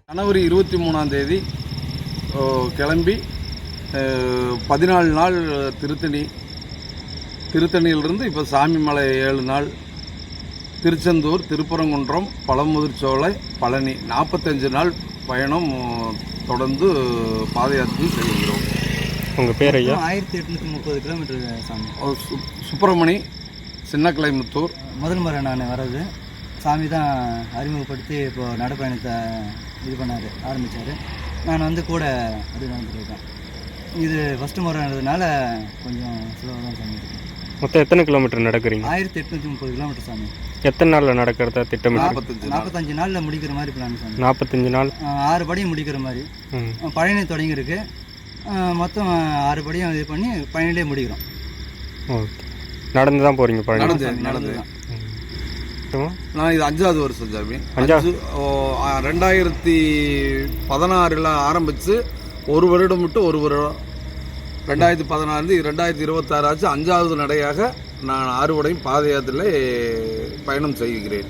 ஜனவரி 23 கிளம்பி 14 நாள் திருத்தணியிலிருந்து இப்போ சாமிமலை 7 நாள், திருச்செந்தூர், திருப்பரங்குன்றம், பழமுதிர்ச்சோலை, பழனி 45 நாள் பயணம் தொடர்ந்து பாத யாத்திரை செய்கிறோம். உங்கள் பேர் ஐயா? 1830 கிலோமீட்டர் சாமி. சுப்பிரமணி, சின்னக்கிளைமுத்தூர். முதல் முறை நான் வர்றது. சாமி தான் அறிமுகப்படுத்தி இப்போது நடைப்பயணத்தை இது பண்ணார், ஆரம்பித்தார். நான் வந்து கூட அப்படி நடந்துருக்கேன். இது ஃபஸ்ட்டு முறைன்றதுனால கொஞ்சம் ஸ்லோவாக தான் சாமி இருக்கேன். மொத்தம் எத்தனை கிலோமீட்டர் நடக்கிறீங்க? 1830 கிலோமீட்டர் சாமி. எத்தனை நாளில் நடக்கிறதா திட்டமிட்டு? 45 நாளில் முடிக்கிற மாதிரி பிளான் சாமி. 45 நாள் 6 படியும் முடிக்கிற மாதிரி. பழனி தொடங்கியிருக்கு. மொத்தம் 6 படியும் இது பண்ணி பழனிலே முடிக்கிறோம். ஓகே. நடந்து தான் போகிறீங்க? பழனி நடந்து தான். நான் இது 5வது வருஷம் சாமி. 2016 ஆரம்பித்து 1 வருடம் விட்டு 1 வருடம் 2016 2026 ஆச்சு. 5வது நடையாக நான் 6 வடையும் பாத யாத்திரையில் பயணம் செய்கிறேன்.